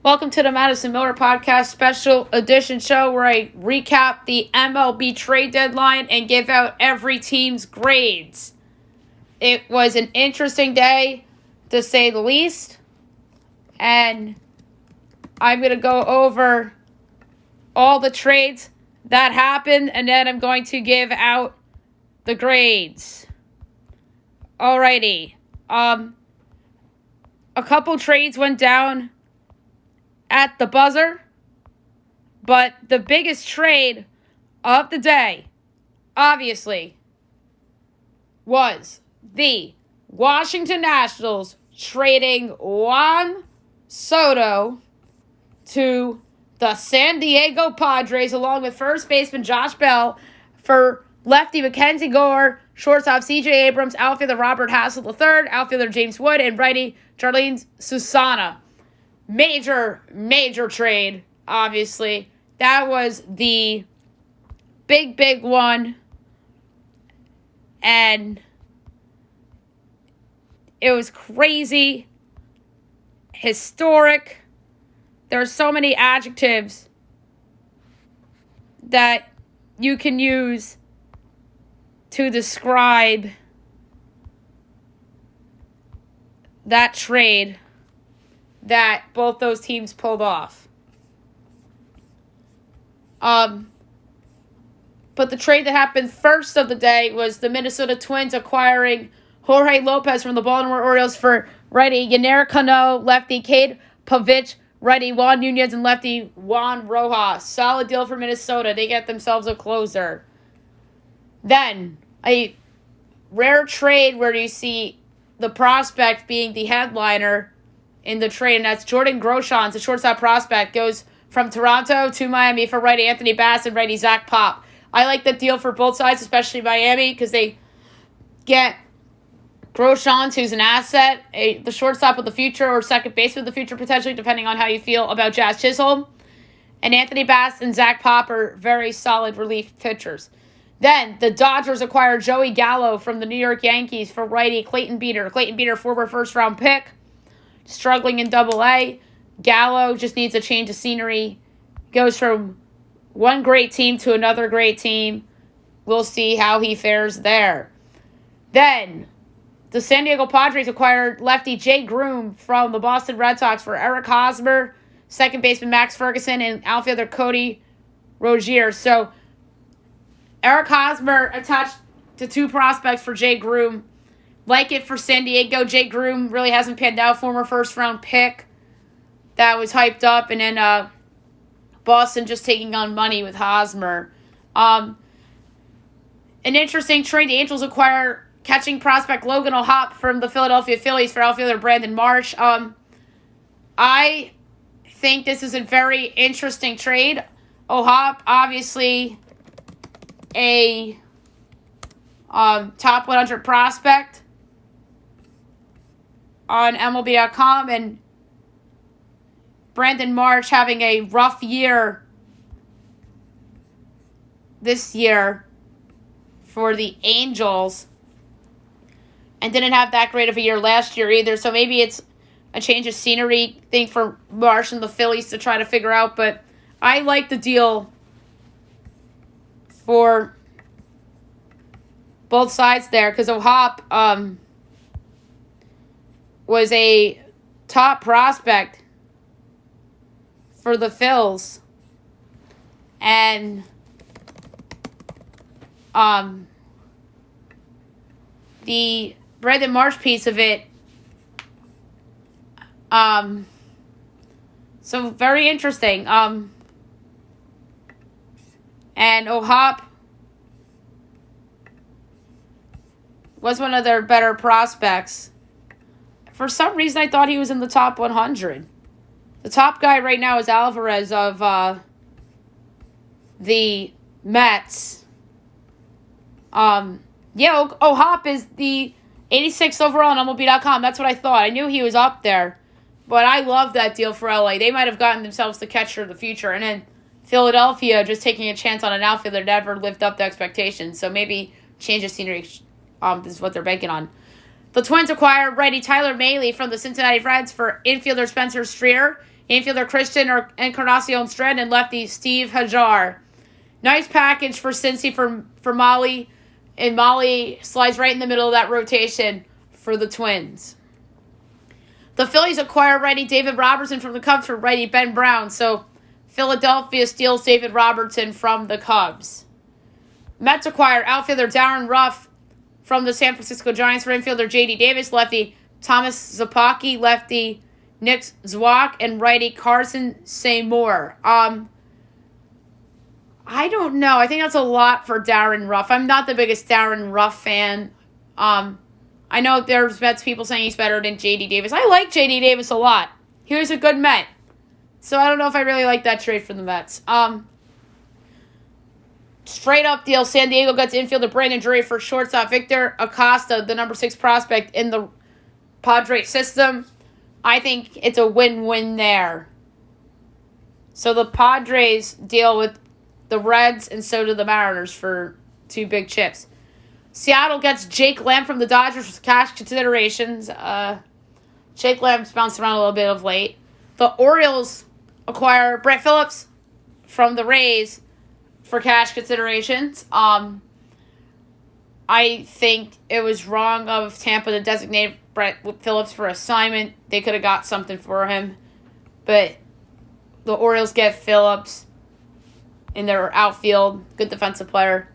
Welcome to the Madison Miller Podcast special edition show where I recap the MLB trade deadline and give out every team's grades. It was an interesting day, to say the least, and I'm going to go over all the trades that happened, and then I'm going to give out the grades. Alrighty. A couple trades went down at the buzzer, but the biggest trade of the day, obviously, was the Washington Nationals trading Juan Soto to the San Diego Padres, along with first baseman Josh Bell, for lefty Mackenzie Gore, shortstop C.J. Abrams, outfielder Robert Hassel III, outfielder James Wood, and righty Jarlene Susana. Major trade, obviously. That was the big one. And it was crazy, historic. There are so many adjectives that you can use to describe that trade that both those teams pulled off. But the trade that happened first of the day was the Minnesota Twins acquiring Jorge Lopez from the Baltimore Orioles for righty Yennier Cano, lefty Cade Pavich, righty Juan Nunez, and lefty Juan Rojas. Solid deal for Minnesota. They get themselves a closer. Then, a rare trade where you see the prospect being the headliner in the trade, and that's Jordan Groshans, the shortstop prospect, goes from Toronto to Miami for righty Anthony Bass and righty Zach Pop. I like the deal for both sides, especially Miami, because they get Groshans, who's an asset, the shortstop of the future or second baseman of the future, potentially, depending on how you feel about Jazz Chisholm. And Anthony Bass and Zach Pop are very solid relief pitchers. Then, the Dodgers acquired Joey Gallo from the New York Yankees for righty Clayton Beeter. Clayton Beeter, former first-round pick, struggling in Double-A. Gallo just needs a change of scenery. Goes from one great team to another great team. We'll see how he fares there. Then, the San Diego Padres acquired lefty Jay Groom from the Boston Red Sox for Eric Hosmer, second baseman Max Ferguson, and outfielder Cody Rozier. So, Eric Hosmer attached to two prospects for Jay Groom. Like it for San Diego. Jay Groom really hasn't panned out. Former first-round pick that was hyped up. And then Boston just taking on money with Hosmer. An interesting trade. The Angels acquire catching prospect Logan O'Hoppe from the Philadelphia Phillies for outfielder Brandon Marsh. I think this is a very interesting trade. O'Hoppe, obviously a top 100 prospect on MLB.com, and Brandon Marsh having a rough year this year for the Angels, and didn't have that great of a year last year either, so maybe it's a change of scenery thing for Marsh and the Phillies to try to figure out, but I like the deal for both sides there, because O'Hoppe was a top prospect for the Phils, and the Brandon Marsh piece of it, so very interesting, and O'Hoppe was one of their better prospects. For some reason, I thought he was in the top 100. The top guy right now is Alvarez of the Mets. O'Hoppe is the 86th overall on MLB.com. That's what I thought. I knew he was up there. But I love that deal for LA. They might have gotten themselves the catcher of the future. And then Philadelphia just taking a chance on an outfielder never lived up to expectations. So maybe change of scenery this is what they're banking on. The Twins acquire righty Tyler Mahle from the Cincinnati Reds for infielder Spencer Steer Infielder Christian Encarnacion Strand and lefty Steve Hajar. Nice package for Cincy for Molly. And Molly slides right in the middle of that rotation for the Twins. The Phillies acquire righty David Robertson from the Cubs for righty Ben Brown. So Philadelphia steals David Robertson from the Cubs. Mets acquire outfielder Darren Ruff from the San Francisco Giants for infielder J.D. Davis, lefty Thomas Zapaki, lefty Nick Zwak, and righty Carson Seymour. I don't know. I think that's a lot for Darren Ruff. I'm not the biggest Darren Ruff fan. I know there's Mets people saying he's better than J.D. Davis. I like J.D. Davis a lot. He was a good Met. So I don't know if I really like that trade for the Mets. Straight up deal. San Diego gets infielder Brandon Drury for shortstop Victor Acosta, the number 6 prospect in the Padres system. I think it's a win-win there. So the Padres deal with the Reds, and so do the Mariners for 2 big chips. Seattle gets Jake Lamb from the Dodgers for cash considerations. Jake Lamb's bounced around a little bit of late. The Orioles acquire Brett Phillips from the Rays for cash considerations. I think it was wrong of Tampa to designate Brett Phillips for assignment. They could have got something for him. But the Orioles get Phillips in their outfield. Good defensive player.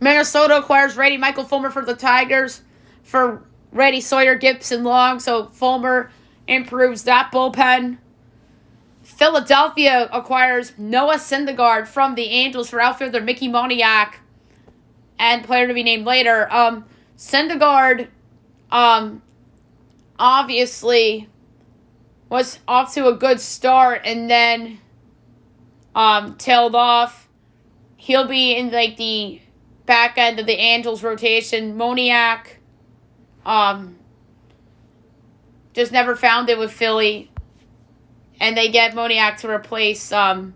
Minnesota acquires righty Michael Fulmer for the Tigers for righty Sawyer Gibson Long. So Fulmer improves that bullpen. Philadelphia acquires Noah Syndergaard from the Angels for outfielder Mickey Moniak and player to be named later. Syndergaard obviously was off to a good start and then tailed off. He'll be in like the back end of the Angels rotation. Moniak just never found it with Philly. And they get Moniak to replace Brendan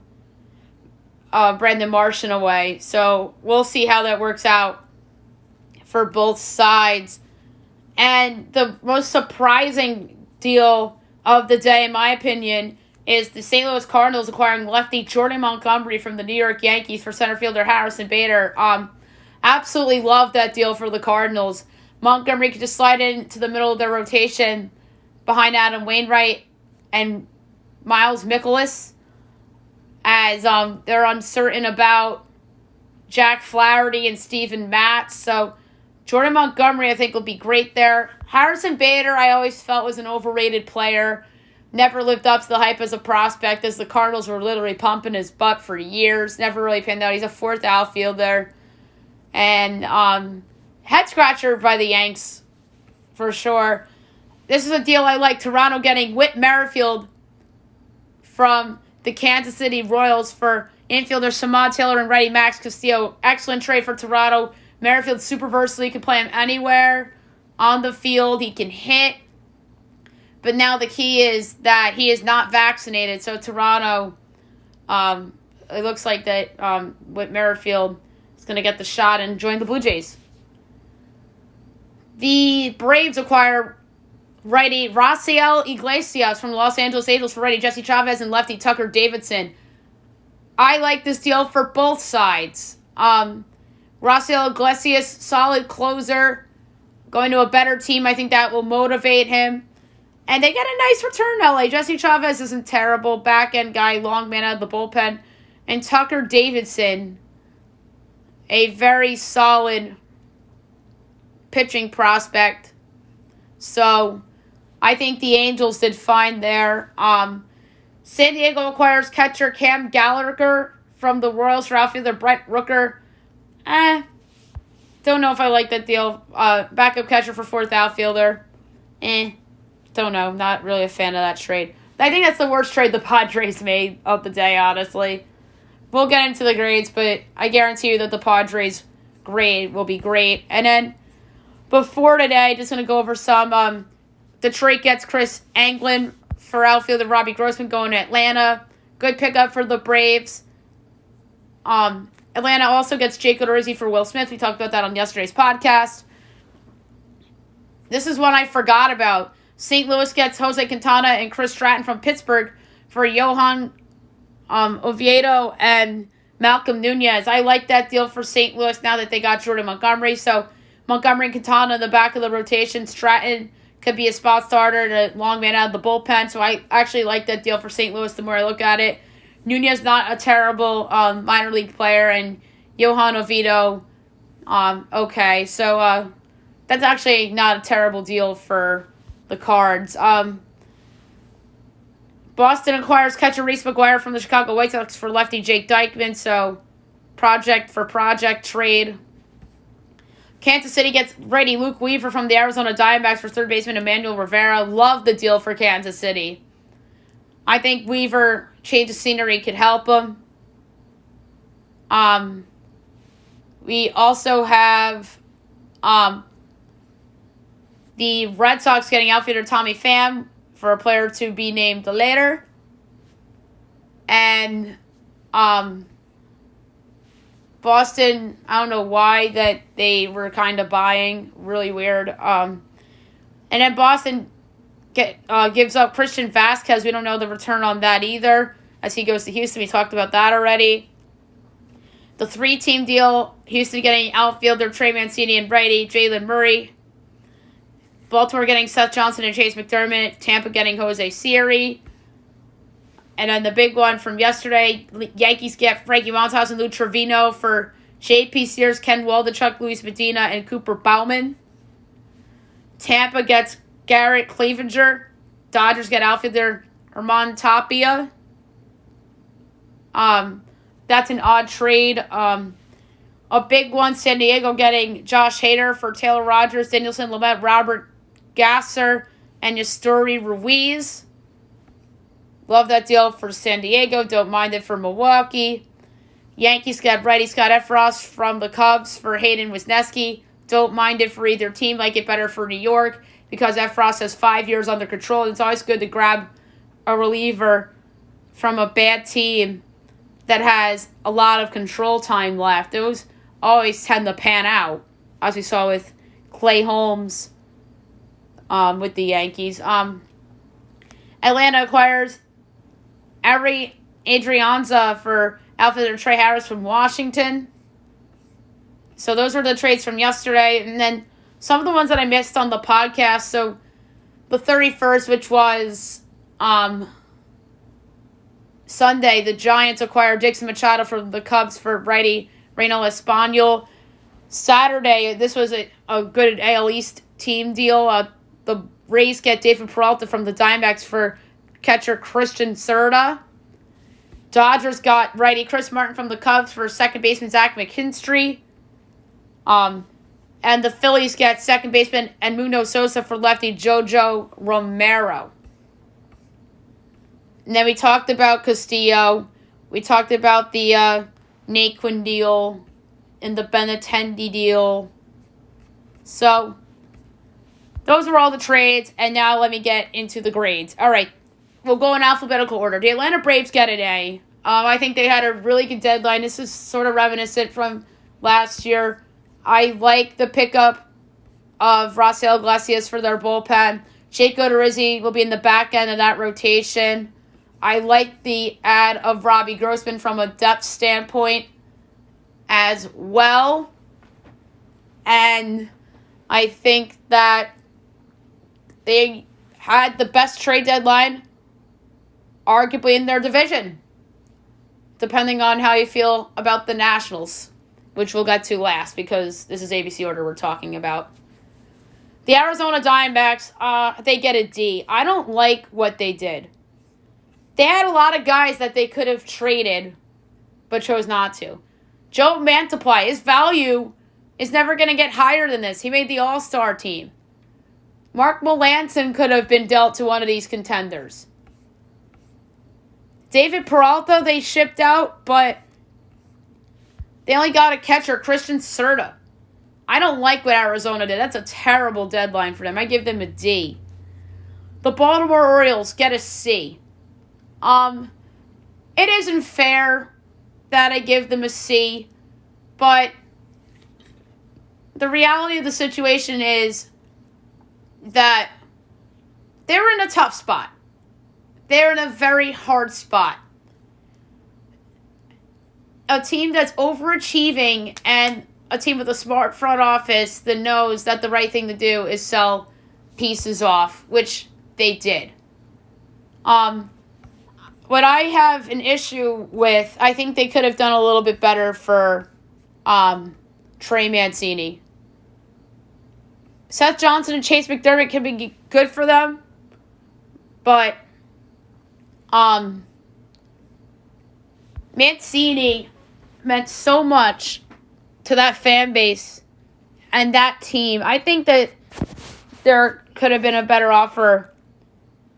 Martian away. So we'll see how that works out for both sides. And the most surprising deal of the day, in my opinion, is the St. Louis Cardinals acquiring lefty Jordan Montgomery from the New York Yankees for center fielder Harrison Bader. Absolutely love that deal for the Cardinals. Montgomery could just slide into the middle of their rotation behind Adam Wainwright and Miles Mikolas, as they're uncertain about Jack Flaherty and Steven Matz. So Jordan Montgomery, I think, will be great there. Harrison Bader, I always felt was an overrated player. Never lived up to the hype as a prospect, as the Cardinals were literally pumping his butt for years. Never really panned out. He's a 4th outfielder. And head scratcher by the Yanks, for sure. This is a deal I like. Toronto getting Whit Merrifield from the Kansas City Royals for infielder Samad Taylor and righty Max Castillo. Excellent trade for Toronto. Merrifield's super versatile. He can play him anywhere on the field. He can hit. But now the key is that he is not vaccinated. So Toronto, it looks like that with Merrifield is going to get the shot and join the Blue Jays. The Braves acquire righty Raciel Iglesias from the Los Angeles Angels for righty Jesse Chavez and lefty Tucker Davidson. I like this deal for both sides. Raciel Iglesias, solid closer, going to a better team. I think that will motivate him. And they get a nice return in LA. Jesse Chavez isn't terrible. Back-end guy, long man out of the bullpen. And Tucker Davidson, a very solid pitching prospect. So I think the Angels did fine there. San Diego acquires catcher Cam Gallagher from the Royals for outfielder Brent Rooker. Don't know if I like that deal. Backup catcher for 4th outfielder. Don't know. Not really a fan of that trade. I think that's the worst trade the Padres made of the day, honestly. We'll get into the grades, but I guarantee you that the Padres grade will be great. And then before today, just going to go over some. Detroit gets Chris Anglin for outfielder Robbie Grossman going to Atlanta. Good pickup for the Braves. Atlanta also gets Jake Odorizzi for Will Smith. We talked about that on yesterday's podcast. This is one I forgot about. St. Louis gets Jose Quintana and Chris Stratton from Pittsburgh for Johan Oviedo and Malcolm Nunez. I like that deal for St. Louis now that they got Jordan Montgomery. So Montgomery and Quintana in the back of the rotation. Stratton could be a spot starter and a long man out of the bullpen. So I actually like that deal for St. Louis the more I look at it. Nunez not a terrible minor league player, and Johan Oviedo, okay. So that's actually not a terrible deal for the Cards. Boston acquires catcher Reese McGuire from the Chicago White Sox for lefty Jake Dykman. So project for project trade. Kansas City gets righty Luke Weaver from the Arizona Diamondbacks for third baseman Emmanuel Rivera. Love the deal for Kansas City. I think Weaver, change of scenery, could help him. We also have the Red Sox getting outfielder Tommy Pham for a player to be named later. And Boston, I don't know why that they were kind of buying. Really weird. And then Boston gives up Christian Vasquez. We don't know the return on that either, as he goes to Houston. We talked about that already. The 3-team deal, Houston getting outfielder Trey Mancini and righty Jalen Murray. Baltimore getting Seth Johnson and Chase McDermott. Tampa getting Jose Siri. And then the big one from yesterday, Yankees get Frankie Montas and Lou Trevino for J.P. Sears, Ken Waldichuk, Luis Medina, and Cooper Bauman. Tampa gets Garrett Clevenger. Dodgers get outfielder Herman Tapia. That's an odd trade. A big one, San Diego getting Josh Hayder for Taylor Rogers, Danielson Lamet, Robert Gasser, and Yasturi Ruiz. Love that deal for San Diego. Don't mind it for Milwaukee. Yankees got righty Scott Efros from the Cubs for Hayden Wisniewski. Don't mind it for either team. Like it better for New York because Efros has 5 years under control. It's always good to grab a reliever from a bad team that has a lot of control time left. Those always tend to pan out, as we saw with Clay Holmes with the Yankees. Atlanta acquires Ari Adrianza for outfielder Trey Harris from Washington. So those were the trades from yesterday. And then some of the ones that I missed on the podcast. So the 31st, which was Sunday, the Giants acquired Dixon Machado from the Cubs for righty Reynald Espanol. Saturday, this was a good AL East team deal. The Rays get David Peralta from the Diamondbacks for catcher Christian Serta. Dodgers got righty Chris Martin from the Cubs for second baseman Zach McKinstry. And the Phillies get second baseman Edmundo Sosa for lefty Jojo Romero. And then we talked about Castillo. We talked about the Naquin deal and the Benintendi deal. So those were all the trades. And now let me get into the grades. All right. We'll go in alphabetical order. The Atlanta Braves get an A. I think they had a really good deadline. This is sort of reminiscent from last year. I like the pickup of Rafael Iglesias for their bullpen. Jake Odorizzi will be in the back end of that rotation. I like the add of Robbie Grossman from a depth standpoint as well. And I think that they had the best trade deadline arguably in their division, depending on how you feel about the Nationals, which we'll get to last because this is ABC order we're talking about. The Arizona Diamondbacks, they get a D. I don't like what they did. They had a lot of guys that they could have traded, but chose not to. Joe Mantiply, his value is never going to get higher than this. He made the All-Star team. Mark Melancon could have been dealt to one of these contenders. David Peralta, they shipped out, but they only got a catcher, Christian Serta. I don't like what Arizona did. That's a terrible deadline for them. I give them a D. The Baltimore Orioles get a C. It isn't fair that I give them a C, but the reality of the situation is that they're in a tough spot. They're in a very hard spot. A team that's overachieving and a team with a smart front office that knows that the right thing to do is sell pieces off, which they did. What I have an issue with, I think they could have done a little bit better for Trey Mancini. Seth Johnson and Chase McDermott can be good for them, but Mancini meant so much to that fan base and that team. I think that there could have been a better offer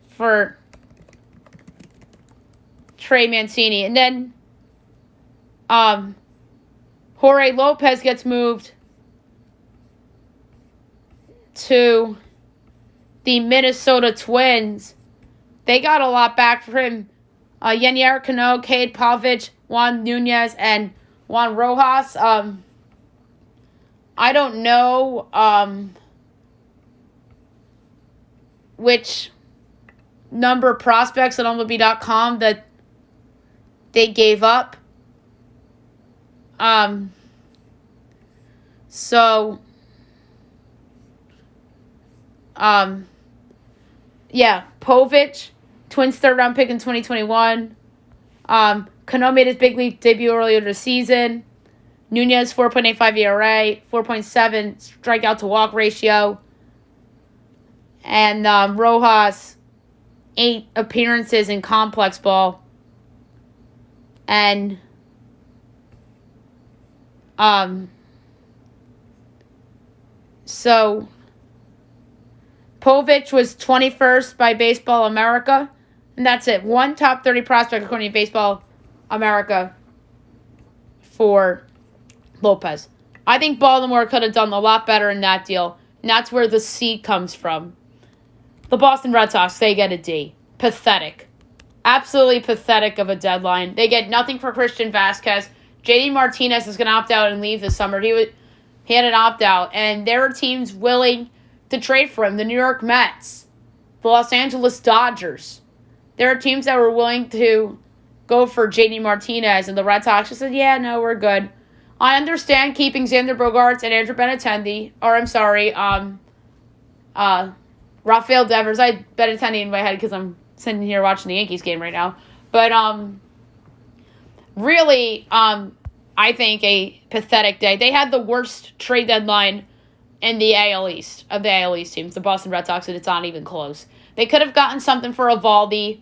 for Trey Mancini. And then Jorge Lopez gets moved to the Minnesota Twins. They got a lot back for him. Yenier Cano, Cade Pavlich, Juan Nunez, and Juan Rojas. I don't know which number of prospects on MLB.com that they gave up. Pavlich, Twins third round pick in 2021. Cano made his big league debut earlier this season. Nunez, 4.85 ERA, 4.7 strikeout to walk ratio. And Rojas, 8 appearances in complex ball. And so Pavlich was 21st by Baseball America. And that's it. One top 30 prospect according to Baseball America for Lopez. I think Baltimore could have done a lot better in that deal. And that's where the C comes from. The Boston Red Sox, they get a D. Pathetic. Absolutely pathetic of a deadline. They get nothing for Christian Vasquez. JD Martinez is going to opt out and leave this summer. He had an opt-out. And there are teams willing to trade for him. The New York Mets. The Los Angeles Dodgers. There are teams that were willing to go for JD Martinez. And the Red Sox just said, yeah, no, we're good. I understand keeping Xander Bogaerts and Andrew Benintendi. Rafael Devers. I had Benintendi in my head because I'm sitting here watching the Yankees game right now. But really, I think a pathetic day. They had the worst trade deadline in the AL East, of the AL East teams, the Boston Red Sox, and it's not even close. They could have gotten something for Evaldi.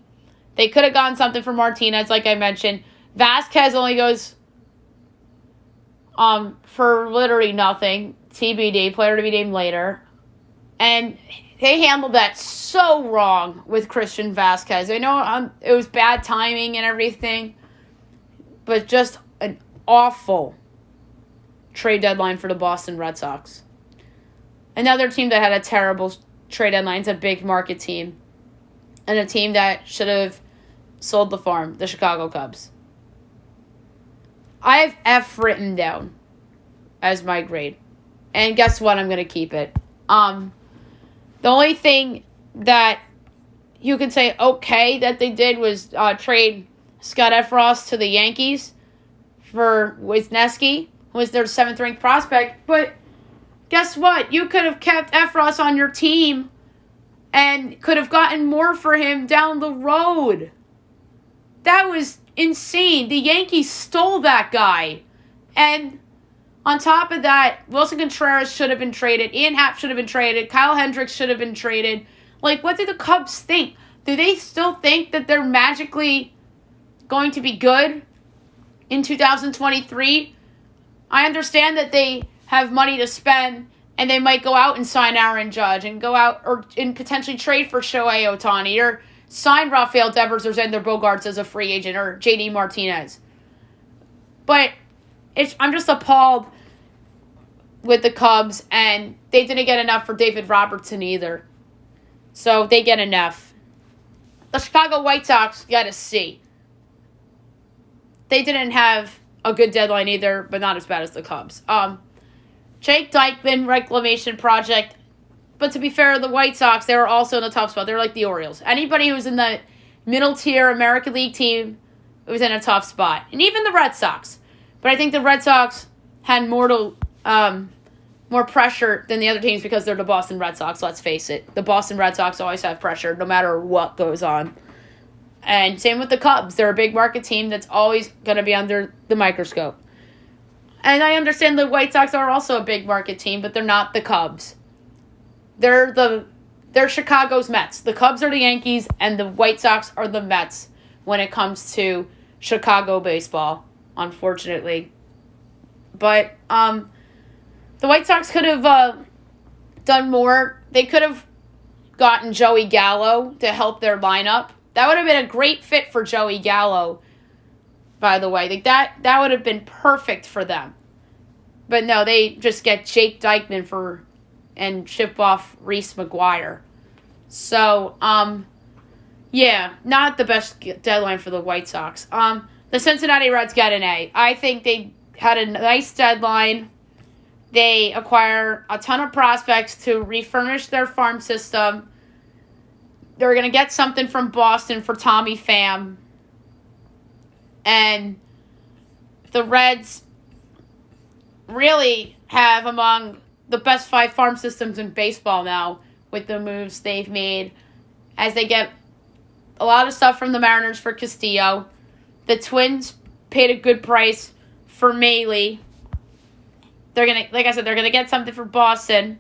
They could have gotten something for Martinez, like I mentioned. Vasquez only goes for literally nothing. TBD, player to be named later. And they handled that so wrong with Christian Vasquez. I know it was bad timing and everything, but just an awful trade deadline for the Boston Red Sox. Another team that had a terrible trade deadline is a big market team, and a team that should have sold the farm, the Chicago Cubs. I have F written down as my grade, and guess what? I'm going to keep it. The only thing that you can say okay that they did was trade Scott Efros to the Yankees for Wisniewski, who was their 7th-ranked prospect. But guess what? You could have kept Efros on your team and could have gotten more for him down the road. That was insane. The Yankees stole that guy. And on top of that, Wilson Contreras should have been traded. Ian Happ should have been traded. Kyle Hendricks should have been traded. Like, what do the Cubs think? Do they still think that they're magically going to be good in 2023? I understand that they have money to spend, and they might go out and sign Aaron Judge and go out and potentially trade for Shohei Ohtani or sign Rafael Devers or Xander Bogaerts as a free agent or JD Martinez. But I'm just appalled with the Cubs, and they didn't get enough for David Robertson either. So they get enough. The Chicago White Sox got a C. They didn't have a good deadline either, but not as bad as the Cubs. Jake Dykman reclamation project. But to be fair, the White Sox, they were also in a tough spot. They're like the Orioles. Anybody who's in the middle tier American League team was in a tough spot. And even the Red Sox. But I think the Red Sox had more pressure than the other teams because they're the Boston Red Sox, let's face it. The Boston Red Sox always have pressure no matter what goes on. And same with the Cubs. They're a big market team that's always going to be under the microscope. And I understand the White Sox are also a big market team, but they're not the Cubs. They're Chicago's Mets. The Cubs are the Yankees, and the White Sox are the Mets when it comes to Chicago baseball, unfortunately. But the White Sox could have done more. They could have gotten Joey Gallo to help their lineup. That would have been a great fit for Joey Gallo, by the way. Like that would have been perfect for them. But no, they just get Jake Dykman and ship off Reese McGuire. So, yeah, not the best deadline for the White Sox. The Cincinnati Reds get an A. I think they had a nice deadline. They acquire a ton of prospects to refurnish their farm system. They're going to get something from Boston for Tommy Pham. And the Reds really have among the best 5 farm systems in baseball now with the moves they've made as they get a lot of stuff from the Mariners for Castillo. The Twins paid a good price for Maile. They're going to, like I said, they're going to get something for Boston.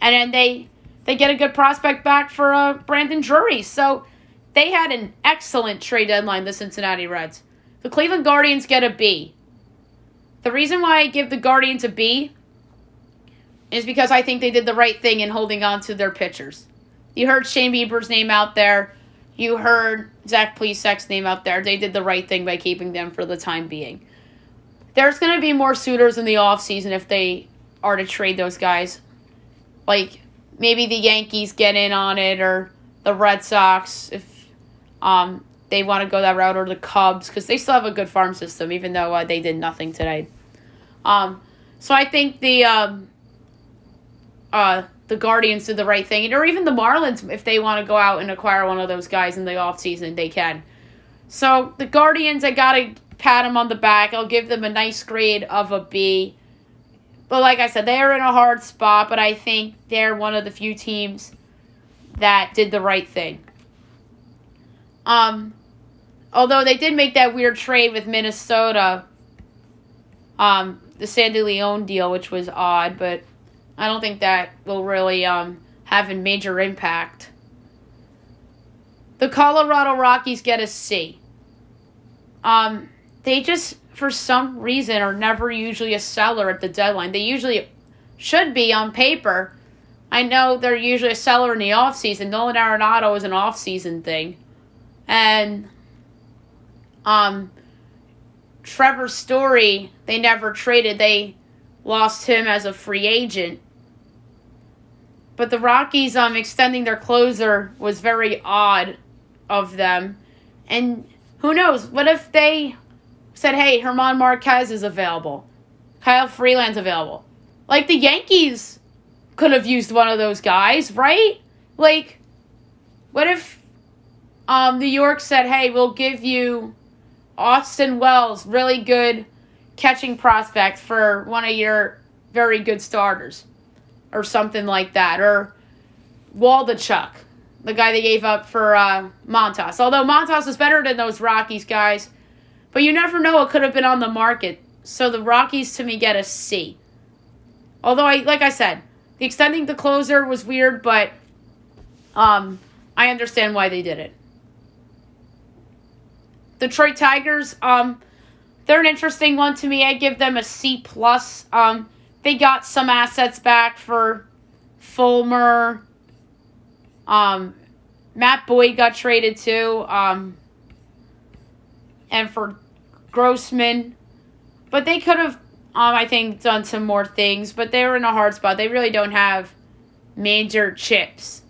And then they get a good prospect back for Brandon Drury. So they had an excellent trade deadline, the Cincinnati Reds. The Cleveland Guardians get a B. The reason why I give the Guardians a B is because I think they did the right thing in holding on to their pitchers. You heard Shane Bieber's name out there. You heard Zach Plesac's name out there. They did the right thing by keeping them for the time being. There's going to be more suitors in the offseason if they are to trade those guys. Like, maybe the Yankees get in on it, or the Red Sox if they want to go that route, or the Cubs, because they still have a good farm system, even though they did nothing today. So I think the Guardians did the right thing, or even the Marlins, if they want to go out and acquire one of those guys in the offseason, they can. So the Guardians, I got to pat them on the back. I'll give them a nice grade of a B. But like I said, they are in a hard spot, but I think they're one of the few teams that did the right thing. Although they did make that weird trade with Minnesota, the Sandy Leon deal, which was odd, but I don't think that will really have a major impact. The Colorado Rockies get a C. They just, for some reason, are never usually a seller at the deadline. They usually should be on paper. I know they're usually a seller in the offseason. Nolan Arenado is an offseason thing. And Trevor Story, they never traded. They lost him as a free agent. But the Rockies extending their closer was very odd of them. And who knows? What if they said, hey, German Marquez is available. Kyle Freeland's available. Like, the Yankees could have used one of those guys, right? Like, what if New York said, hey, we'll give you Austin Wells, really good catching prospect for one of your very good starters, or something like that, or Waldachuk, the guy they gave up for Montas. Although Montas is better than those Rockies guys, but you never know what could have been on the market. So the Rockies, to me, get a C. Although, like I said, the extending the closer was weird, but I understand why they did it. Detroit Tigers, they're an interesting one to me. I give them a C+. They got some assets back for Fulmer. Matt Boyd got traded too. And for Grossman. But they could have, I think, done some more things. But they were in a hard spot. They really don't have major chips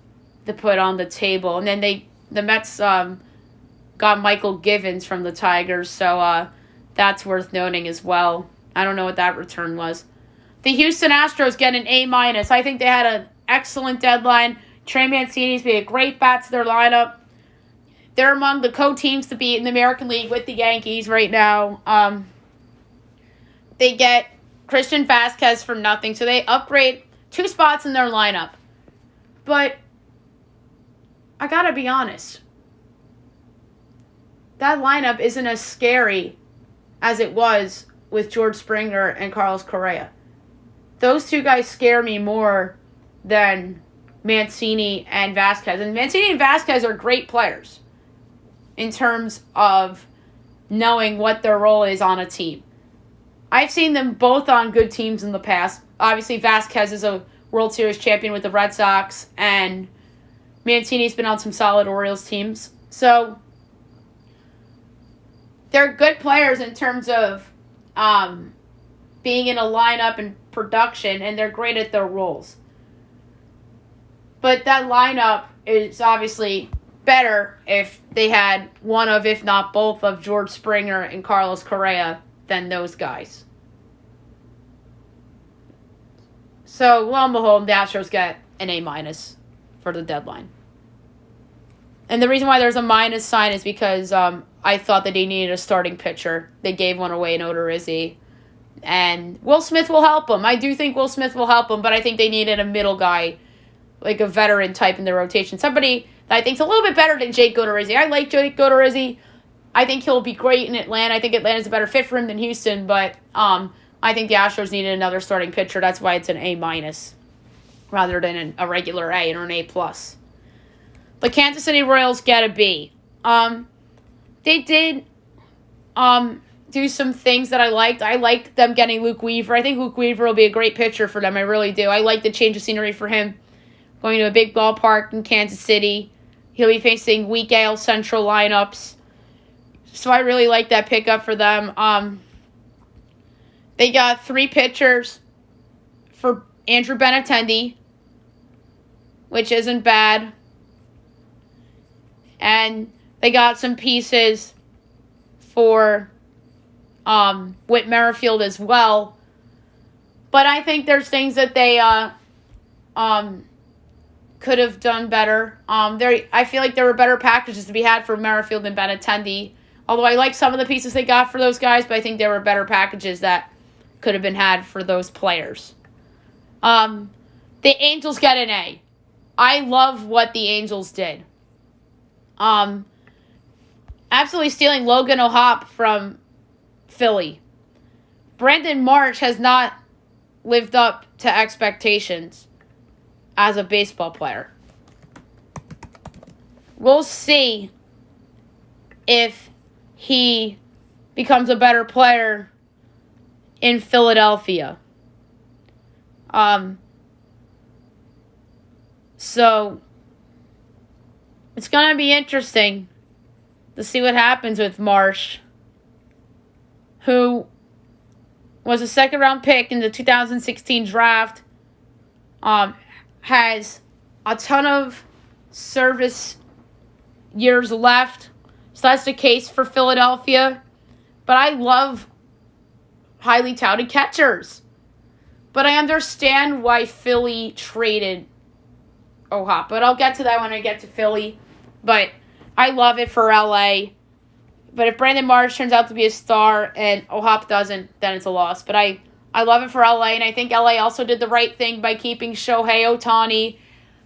to put on the table. And then the Mets got Michael Givens from the Tigers. So that's worth noting as well. I don't know what that return was. The Houston Astros get an A-. I think they had an excellent deadline. Trey Mancini's been a great bat to their lineup. They're among the co-teams to be in the American League with the Yankees right now. They get Christian Vasquez for nothing, so they upgrade 2 spots in their lineup. But I gotta be honest, that lineup isn't as scary as it was with George Springer and Carlos Correa. Those 2 guys scare me more than Mancini and Vasquez. And Mancini and Vasquez are great players in terms of knowing what their role is on a team. I've seen them both on good teams in the past. Obviously, Vasquez is a World Series champion with the Red Sox, and Mancini's been on some solid Orioles teams. So they're good players in terms of being in a lineup and production, and they're great at their roles. But that lineup is obviously better if they had one of, if not both, of George Springer and Carlos Correa than those guys. So, lo and behold, the Astros get an A- for the deadline. And the reason why there's a minus sign is because I thought that they needed a starting pitcher. They gave one away in Odorizzi. And Will Smith will help them. I do think Will Smith will help them, but I think they needed a middle guy, like a veteran type in their rotation. Somebody that I think is a little bit better than Jake Odorizzi. I like Jake Odorizzi. I think he'll be great in Atlanta. I think Atlanta's a better fit for him than Houston, but I think the Astros needed another starting pitcher. That's why it's an A- rather than a regular A or an A+. The Kansas City Royals get a B. They did do some things that I liked. I liked them getting Luke Weaver. I think Luke Weaver will be a great pitcher for them. I really do. I like the change of scenery for him. Going to a big ballpark in Kansas City. He'll be facing weak AL Central lineups. So I really like that pickup for them. They got 3 pitchers for Andrew Benintendi, which isn't bad. And they got some pieces for Whit Merrifield as well. But I think there's things that they could have done better. I feel like there were better packages to be had for Merrifield and Benintendi. Although I like some of the pieces they got for those guys, but I think there were better packages that could have been had for those players. The Angels get an A. I love what the Angels did. Absolutely stealing Logan O'Hoppe from Philly. Brandon Marsh has not lived up to expectations as a baseball player. We'll see if he becomes a better player in Philadelphia. So it's going to be interesting to see what happens with Marsh, who was a second-round pick in the 2016 draft, has a ton of service years left. So that's the case for Philadelphia. But I love highly touted catchers. But I understand why Philly traded O'Hoppe. But I'll get to that when I get to Philly. But I love it for LA. But if Brandon Marsh turns out to be a star and O'Hoppe doesn't, then it's a loss. But I love it for LA. And I think LA also did the right thing by keeping Shohei Ohtani.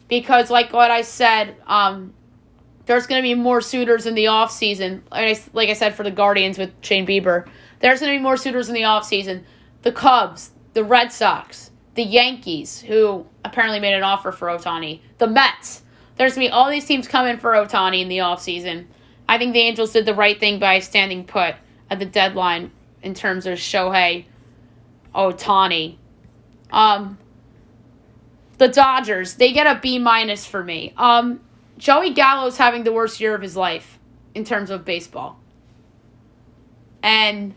Because like what I said, there's going to be more suitors in the offseason. Like I said for the Guardians with Shane Bieber. There's going to be more suitors in the offseason. The Cubs, the Red Sox, the Yankees, who apparently made an offer for Ohtani, the Mets. There's going to be all these teams coming for Ohtani in the offseason. I think the Angels did the right thing by standing put at the deadline in terms of Shohei Ohtani. The Dodgers, they get a B- for me. Joey Gallo's having the worst year of his life in terms of baseball. And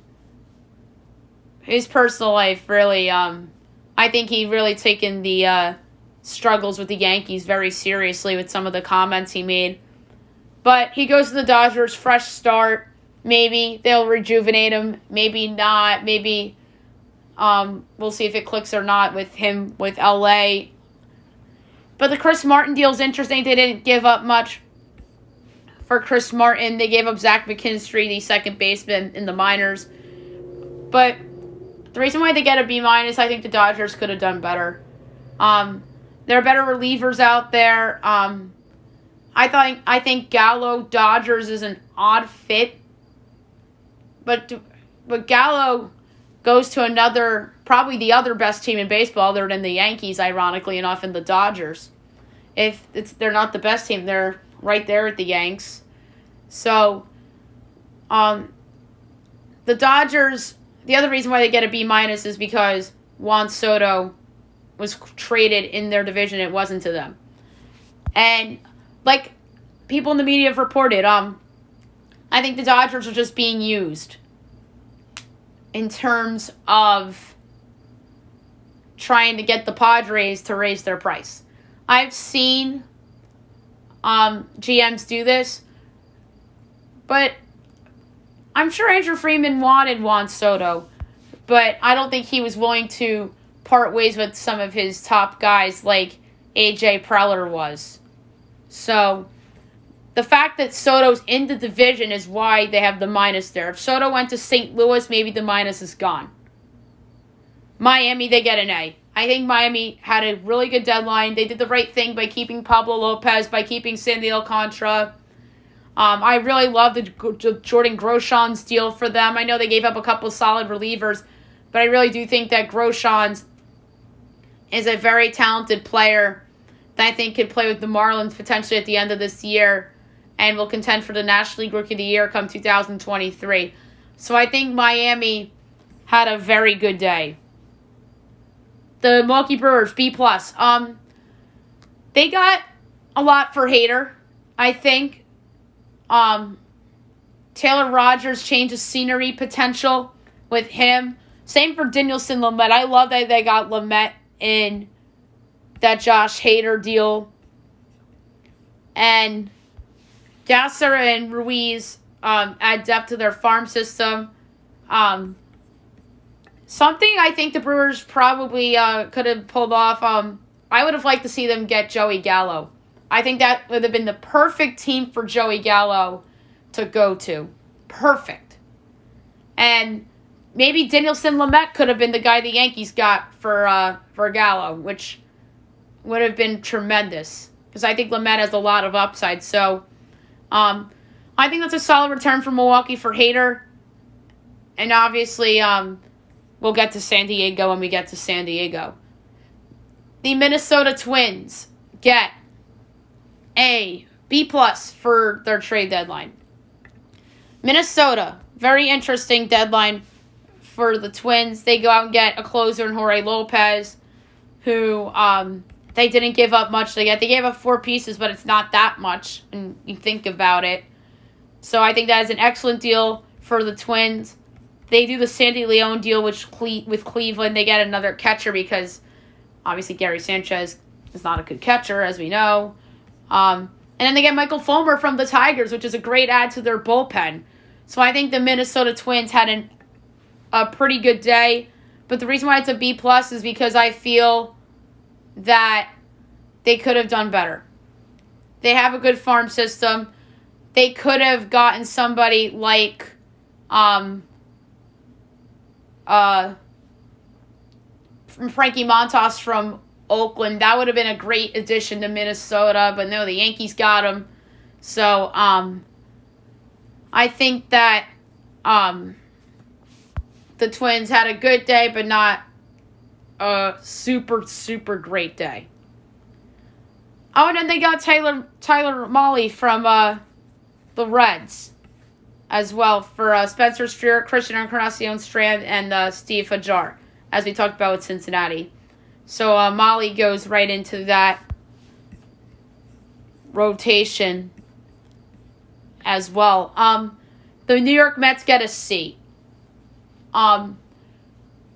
his personal life really, I think he really taken the struggles with the Yankees very seriously with some of the comments he made. But he goes to the Dodgers, fresh start. Maybe they'll rejuvenate him. Maybe not. Maybe we'll see if it clicks or not with him with LA. But the Chris Martin deal is interesting. They didn't give up much for Chris Martin. They gave up Zach McKinstry, the second baseman in the minors. But the reason why they get a B-, I think the Dodgers could have done better. There are better relievers out there. I think Gallo Dodgers is an odd fit. But Gallo goes to another, probably the other best team in baseball other than the Yankees, ironically enough, and the Dodgers. They're not the best team, they're right there at the Yanks. So, the Dodgers, the other reason why they get a B- is because Juan Soto was traded in their division. It wasn't to them. And like people in the media have reported, I think the Dodgers are just being used in terms of trying to get the Padres to raise their price. I've seen GMs do this, but I'm sure Andrew Freeman wanted Juan Soto, but I don't think he was willing to part ways with some of his top guys like AJ Preller was. So the fact that Soto's in the division is why they have the minus there. If Soto went to St. Louis, maybe the minus is gone. Miami, they get an A. I think Miami had a really good deadline. They did the right thing by keeping Pablo Lopez, by keeping Sandy Alcantara. I really love the Jordan Groshans deal for them. I know they gave up a couple solid relievers, but I really do think that Groshans is a very talented player that I think could play with the Marlins potentially at the end of this year and will contend for the National League Rookie of the Year come 2023. So I think Miami had a very good day. The Milwaukee Brewers, B+. They got a lot for Hayder, I think. Taylor Rogers changes scenery potential with him. Same for Dinelson Lamet. I love that they got Lamet in that Josh Hayder deal. And Gasser and Ruiz add depth to their farm system. Something I think the Brewers probably could have pulled off. I would have liked to see them get Joey Gallo. I think that would have been the perfect team for Joey Gallo to go to. Perfect. And maybe Dinelson Lamet could have been the guy the Yankees got for Gallo, which would have been tremendous. Because I think Lamet has a lot of upside. So, I think that's a solid return from Milwaukee for Hayder. And obviously, we'll get to San Diego when we get to San Diego. The Minnesota Twins get a B+ for their trade deadline. Minnesota, very interesting deadline for the Twins. They go out and get a closer in Jorge Lopez, who they didn't give up much to get. They gave up 4 pieces, but it's not that much when you think about it. So I think that is an excellent deal for the Twins. They do the Sandy Leon deal with Cleveland. They get another catcher because obviously Gary Sanchez is not a good catcher, as we know. And then they get Michael Fulmer from the Tigers, which is a great add to their bullpen. So I think the Minnesota Twins had a pretty good day. But the reason why it's a B+ is because I feel that they could have done better. They have a good farm system. They could have gotten somebody like Frankie Montas from Oakland. That would have been a great addition to Minnesota, but no, the Yankees got him. So I think that the Twins had a good day, but not a super, super great day. Oh, and then they got Tyler Molly from the Reds as well for Spencer Steer, Christian Encarnacion Strand, and Steve Hajar, as we talked about with Cincinnati. So Molly goes right into that rotation as well. The New York Mets get a C.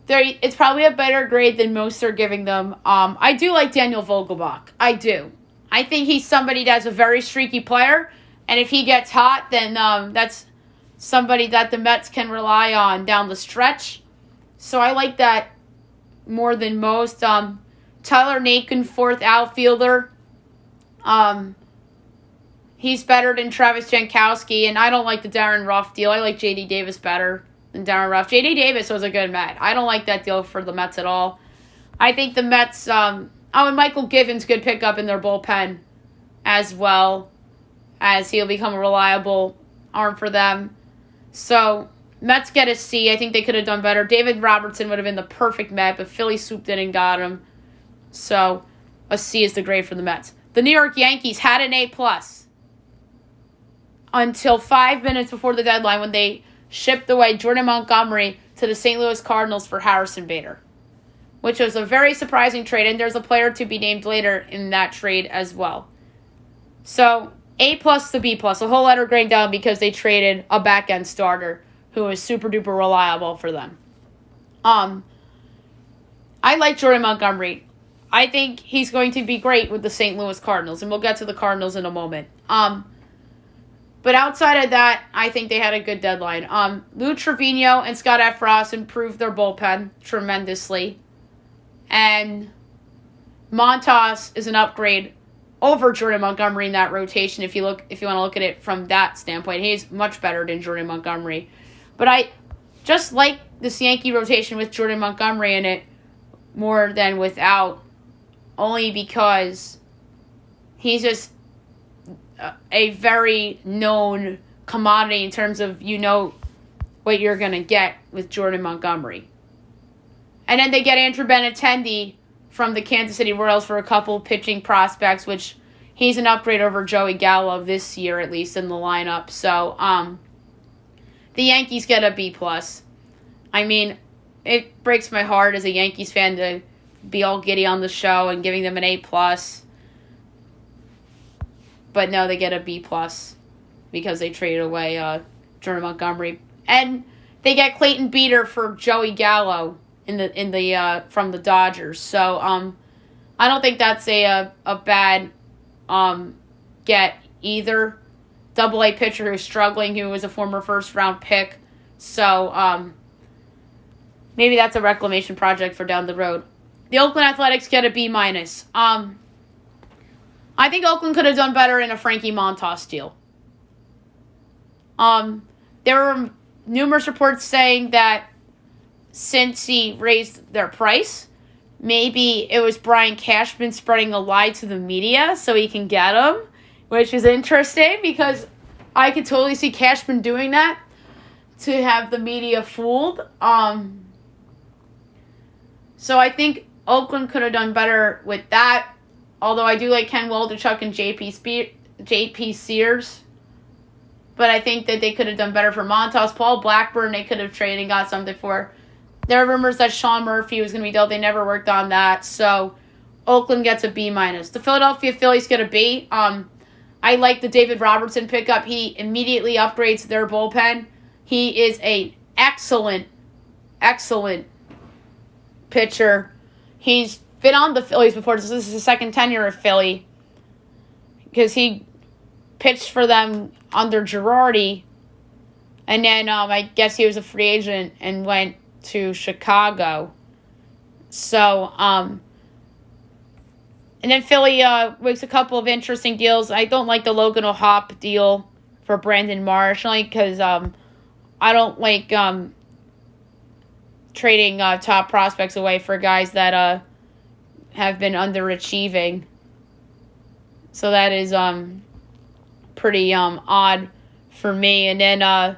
It's probably a better grade than most are giving them. I do like Daniel Vogelbach. I do. I think he's somebody that's a very streaky player, and if he gets hot, then that's somebody that the Mets can rely on down the stretch. So I like that more than most. Tyler Naquin, fourth outfielder. He's better than Travis Jankowski, and I don't like the Darren Ruff deal. I like J.D. Davis better than Darren Ruff. J.D. Davis was a good Met. I don't like that deal for the Mets at all. I think the Mets, and Michael Givens could pick up in their bullpen as well, as he'll become a reliable arm for them. So, Mets get a C. I think they could have done better. David Robertson would have been the perfect Met, but Philly swooped in and got him. So, a C is the grade for the Mets. The New York Yankees had an A+. Until 5 minutes before the deadline when they shipped away Jordan Montgomery to the St. Louis Cardinals for Harrison Bader, which was a very surprising trade, and there's a player to be named later in that trade as well. So, A+ to B+, a whole letter grade down because they traded a back-end starter who is super-duper reliable for them. I like Jordan Montgomery. I think he's going to be great with the St. Louis Cardinals, and we'll get to the Cardinals in a moment. But outside of that, I think they had a good deadline. Lou Trevino and Scott Efros improved their bullpen tremendously. And Montas is an upgrade over Jordan Montgomery in that rotation if you want to look at it from that standpoint. He's much better than Jordan Montgomery. But I just like this Yankee rotation with Jordan Montgomery in it more than without, only because he's just a very known commodity in terms of what you're going to get with Jordan Montgomery. And then they get Andrew Benintendi from the Kansas City Royals for a couple pitching prospects, which he's an upgrade over Joey Gallo this year, at least in the lineup. So the Yankees get a B+. I mean, it breaks my heart as a Yankees fan to be all giddy on the show and giving them an A+. But no, they get a B+ because they traded away Jordan Montgomery, and they get Clayton Beeter for Joey Gallo in the from the Dodgers. So I don't think that's a bad get either. Double-A pitcher who's struggling, who was a former first-round pick. So maybe that's a reclamation project for down the road. The Oakland Athletics get a B-. I think Oakland could have done better in a Frankie Montas deal. There were numerous reports saying that since he raised their price, maybe it was Brian Cashman spreading a lie to the media so he can get him, which is interesting because I could totally see Cashman doing that to have the media fooled. So I think Oakland could have done better with that. Although I do like Ken Waldichuk and J.P. Sears. But I think that they could have done better for Montas. Paul Blackburn, they could have traded and got something for. There are rumors that Sean Murphy was going to be dealt. They never worked on that. So Oakland gets a B-. The Philadelphia Phillies get a B. I like the David Robertson pickup. He immediately upgrades their bullpen. He is an excellent, excellent pitcher. He's been on the Phillies before. This is his second tenure of Philly because he pitched for them under Girardi, and then I guess he was a free agent and went to Chicago. So, and then Philly makes a couple of interesting deals. I don't like the Logan O'Hoppe deal for Brandon Marsh, only because I don't like trading top prospects away for guys that have been underachieving. So that is pretty odd for me. And then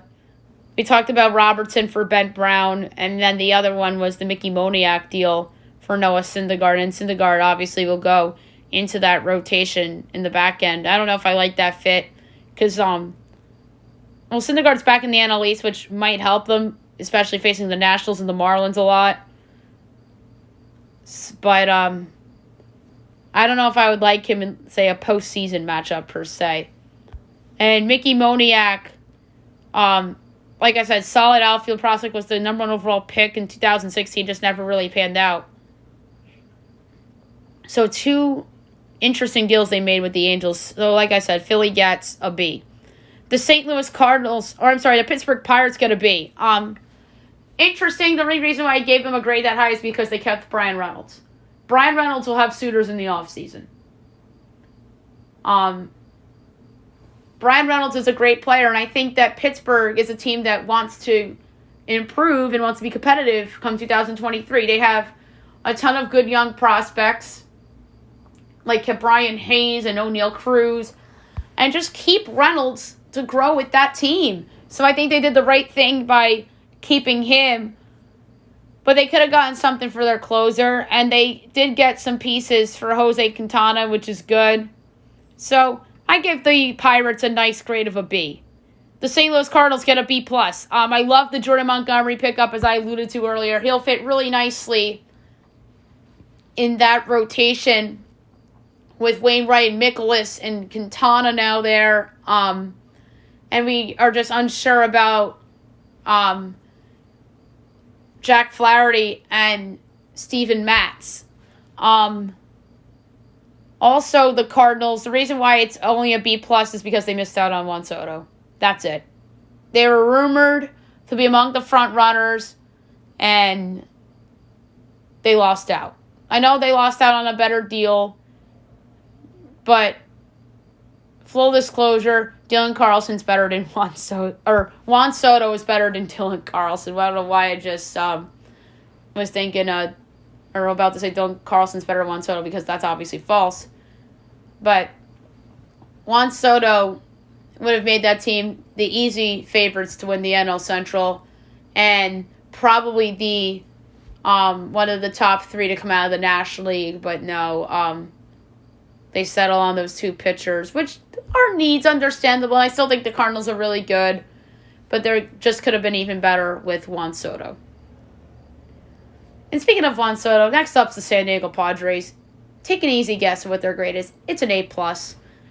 we talked about Robertson for Ben Brown, and then the other one was the Mickey Moniak deal for Noah Syndergaard, and Syndergaard obviously will go into that rotation in the back end. I don't know if I like that fit because Syndergaard's back in the NL East, which might help them, especially facing the Nationals and the Marlins a lot. But I don't know if I would like him in, say, a postseason matchup per se. And Mickey Moniak, like I said, solid outfield prospect, was the number one overall pick in 2016, just never really panned out. So 2 interesting deals they made with the Angels. So like I said, Philly gets a B. The the Pittsburgh Pirates get a B. Interesting, the only reason why I gave them a grade that high is because they kept Brian Reynolds. Brian Reynolds will have suitors in the offseason. Brian Reynolds is a great player, and I think that Pittsburgh is a team that wants to improve and wants to be competitive come 2023. They have a ton of good young prospects like Brian Hayes and O'Neal Cruz, and just keep Reynolds to grow with that team. So I think they did the right thing by keeping him, but they could have gotten something for their closer, and they did get some pieces for Jose Quintana, which is good. So I give the Pirates a nice grade of a B. The St. Louis Cardinals get a B+. I love the Jordan Montgomery pickup, as I alluded to earlier. He'll fit really nicely in that rotation with Wainwright and Mikolas and Quintana now there. And we are just unsure about Jack Flaherty and Steven Matz. Also, the Cardinals, the reason why it's only a B+ is because they missed out on Juan Soto. That's it. They were rumored to be among the front runners, and they lost out. I know they lost out on a better deal, but full disclosure, Dylan Carlson's better than Juan Soto, or Juan Soto is better than Dylan Carlson. I don't know why I just was thinking, or about to say Dylan Carlson's better than Juan Soto, because that's obviously false. But Juan Soto would have made that team the easy favorites to win the NL Central, and probably the one of the top 3 to come out of the National League. But no, they settle on those 2 pitchers, which are needs, understandable. I still think the Cardinals are really good, but they just could have been even better with Juan Soto. And speaking of Juan Soto, next up's the San Diego Padres. Take an easy guess at what their grade is. It's an A+.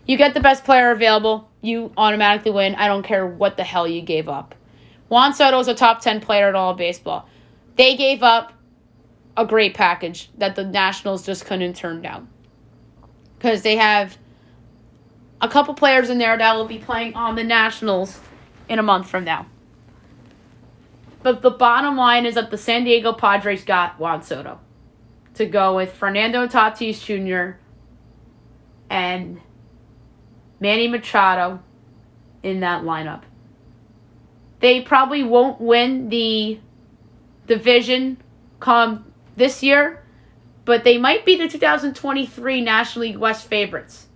You get the best player available, you automatically win. I don't care what the hell you gave up. Juan Soto is a top 10 player in all of baseball. They gave up a great package that the Nationals just couldn't turn down, because they have a couple players in there that will be playing on the Nationals in a month from now. But the bottom line is that the San Diego Padres got Juan Soto to go with Fernando Tatis Jr. and Manny Machado in that lineup. They probably won't win the division come this year, but they might be the 2023 National League West favorites.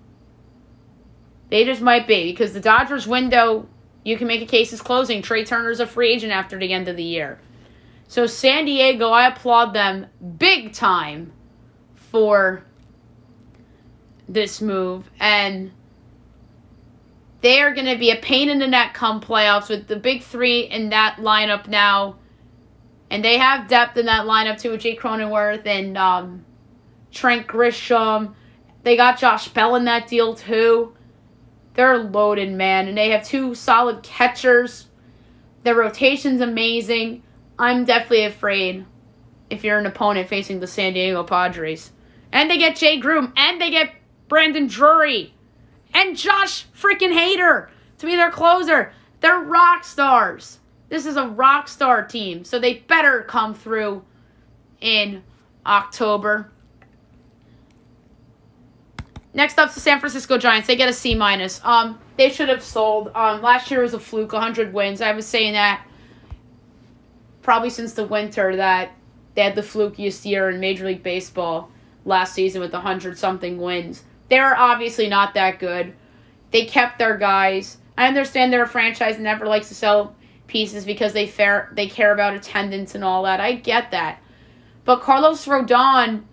They just might be, because the Dodgers window, you can make a case, is closing. Trey Turner's a free agent after the end of the year. So San Diego, I applaud them big time for this move. And they are going to be a pain in the neck come playoffs with the big 3 in that lineup now. And they have depth in that lineup too, with Jake Cronenworth and Trent Grisham. They got Josh Bell in that deal too. They're loaded, man. And they have 2 solid catchers. Their rotation's amazing. I'm definitely afraid if you're an opponent facing the San Diego Padres. And they get Jay Groom. And they get Brandon Drury. And Josh freaking Hayder to be their closer. They're rock stars. This is a rock star team. So they better come through in October. Next up's the San Francisco Giants. They get a C-. They should have sold. Last year was a fluke, 100 wins. I was saying that probably since the winter, that they had the flukiest year in Major League Baseball last season with 100-something wins. They're obviously not that good. They kept their guys. I understand they're a franchise and never likes to sell pieces because they care about attendance and all that. I get that. But Carlos Rodon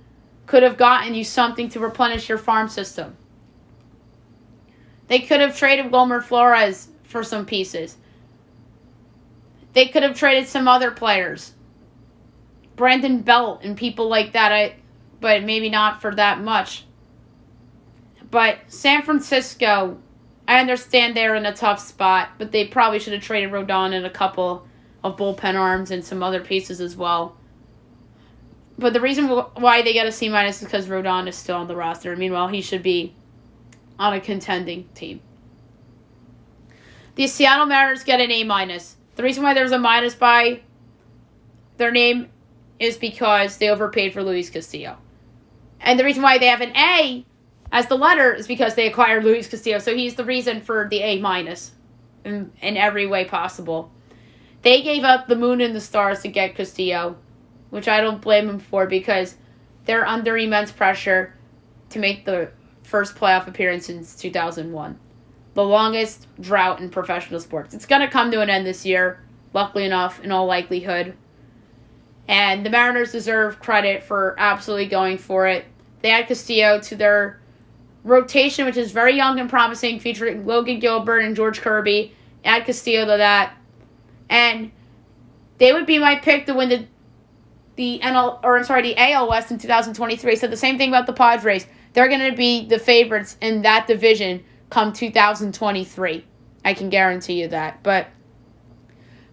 could have gotten you something to replenish your farm system. They could have traded Wilmer Flores for some pieces. They could have traded some other players. Brandon Belt and people like that, but maybe not for that much. But San Francisco, I understand they're in a tough spot, but they probably should have traded Rodon and a couple of bullpen arms and some other pieces as well. But the reason why they get a C- is because Rodon is still on the roster. Meanwhile, he should be on a contending team. The Seattle Mariners get an A-. The reason why there's a minus by their name is because they overpaid for Luis Castillo. And the reason why they have an A as the letter is because they acquired Luis Castillo. So he's the reason for the A- in every way possible. They gave up the moon and the stars to get Castillo, which I don't blame them for because they're under immense pressure to make the first playoff appearance since 2001. The longest drought in professional sports. It's going to come to an end this year, luckily enough, in all likelihood. And the Mariners deserve credit for absolutely going for it. They add Castillo to their rotation, which is very young and promising, featuring Logan Gilbert and George Kirby. Add Castillo to that. And they would be my pick to win the AL West in 2023. So the same thing about the Padres. They're going to be the favorites in that division come 2023. I can guarantee you that. But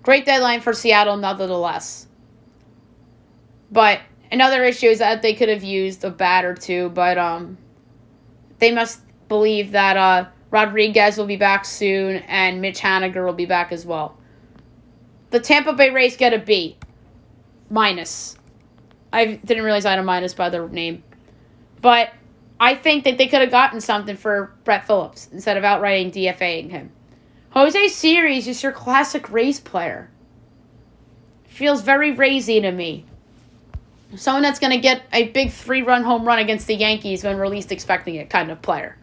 great deadline for Seattle nonetheless. But another issue is that they could have used a bat or two, but they must believe that Rodriguez will be back soon and Mitch Haniger will be back as well. The Tampa Bay Rays get a B-. I didn't realize I had a minus by the name. But I think that they could have gotten something for Brett Phillips instead of outright DFAing him. Jose Siri is just your classic Rays player. Feels very Raysy to me. Someone that's going to get a big 3-run home run against the Yankees when we're least expecting it kind of player.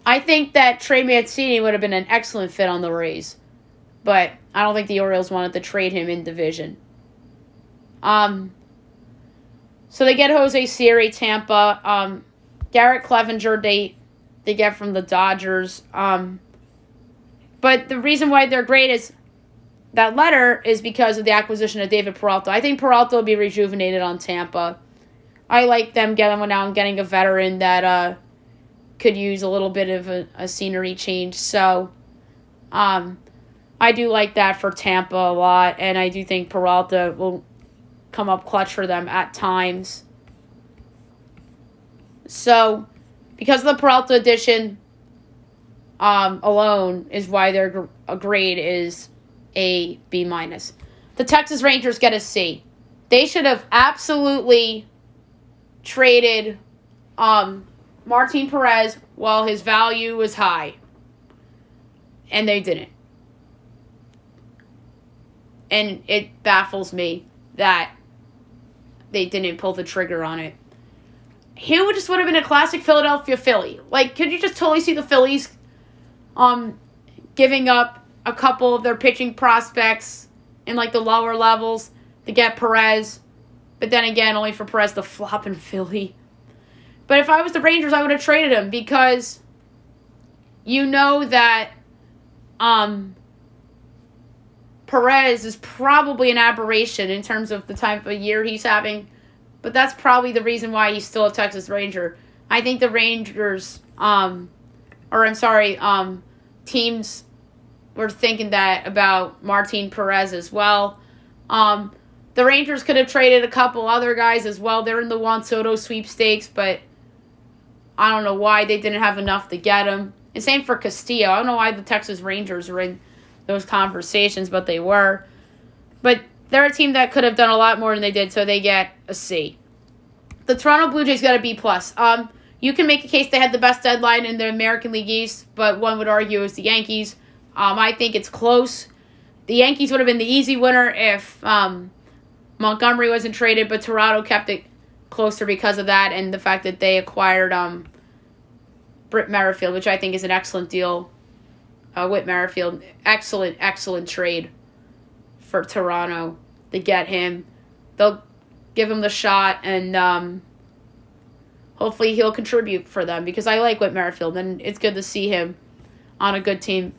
I think that Trey Mancini would have been an excellent fit on the Rays. But I don't think the Orioles wanted to trade him in division. So they get Jose Siri, Tampa. Garrett Clevenger, they get from the Dodgers. But the reason why they're great is that letter is because of the acquisition of David Peralta. I think Peralta will be rejuvenated on Tampa. I like them getting one out and getting a veteran that could use a little bit of a scenery change. So I do like that for Tampa a lot, and I do think Peralta will come up clutch for them at times. So, because of the Peralta addition alone is why their grade is a B-. The Texas Rangers get a C. They should have absolutely traded Martin Perez while his value was high. And they didn't. And it baffles me that they didn't pull the trigger on it. He would have been a classic Philadelphia Philly. Like, could you just totally see the Phillies giving up a couple of their pitching prospects in, like, the lower levels to get Perez, but then again, only for Perez to flop in Philly. But if I was the Rangers, I would have traded him because you know that Perez is probably an aberration in terms of the type of year he's having, but that's probably the reason why he's still a Texas Ranger. I think the Rangers, teams were thinking that about Martin Perez as well. The Rangers could have traded a couple other guys as well. They're in the Juan Soto sweepstakes, but I don't know why they didn't have enough to get him. And same for Castillo. I don't know why the Texas Rangers were in those conversations, but they were. But they're a team that could have done a lot more than they did, so they get a C. The Toronto Blue Jays got a B+. You can make a case they had the best deadline in the American League East, but one would argue it was the Yankees. I think it's close. The Yankees would have been the easy winner if Montgomery wasn't traded, but Toronto kept it closer because of that and the fact that they acquired Britt Merrifield, which I think is an excellent deal. Whit Merrifield, excellent trade for Toronto to get him. They'll give him the shot, and hopefully he'll contribute for them because I like Whit Merrifield, and it's good to see him on a good team.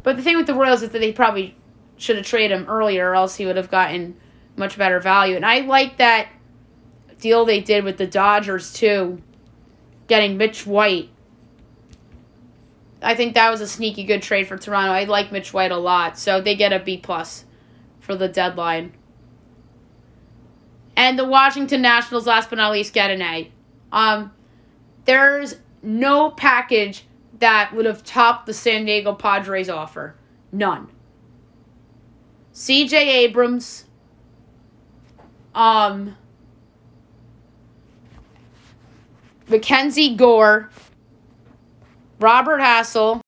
But the thing with the Royals is that they probably should have traded him earlier, or else he would have gotten much better value. And I like that deal they did with the Dodgers, too, getting Mitch White. I think that was a sneaky good trade for Toronto. I like Mitch White a lot, so they get a B+ for the deadline. And the Washington Nationals, last but not least, get an A. There's no package that would have topped the San Diego Padres offer. None. C.J. Abrams, Mackenzie Gore, Robert Hassel.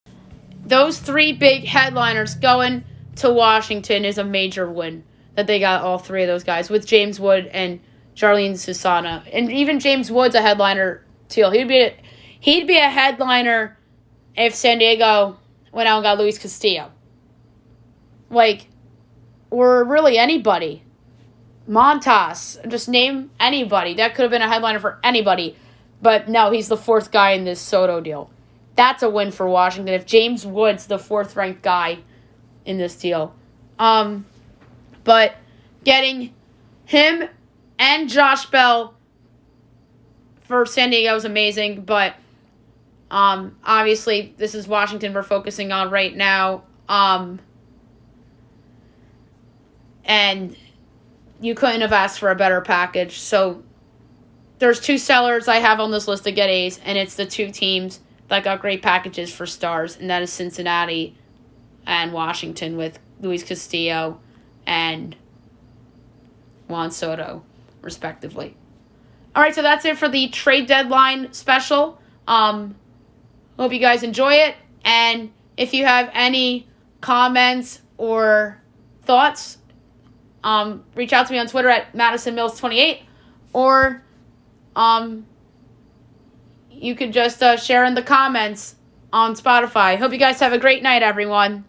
Those three big headliners going to Washington is a major win that they got all three of those guys with James Wood and Jarlene Susana. And even James Wood's a headliner too. He'd be a headliner if San Diego went out and got Luis Castillo. Or really anybody. Montas. Just name anybody. That could have been a headliner for anybody. But no, he's the fourth guy in this Soto deal. That's a win for Washington if James Wood's the fourth-ranked guy in this deal. But getting him and Josh Bell for San Diego is amazing. But obviously, this is Washington we're focusing on right now. And you couldn't have asked for a better package. So there's two sellers I have on this list to get A's, and it's the two teams that got great packages for stars, and that is Cincinnati and Washington with Luis Castillo and Juan Soto, respectively. All right, so that's it for the trade deadline special. Hope you guys enjoy it, and if you have any comments or thoughts, reach out to me on Twitter at MadisonMills28, or you could just share in the comments on Spotify. Hope you guys have a great night, everyone.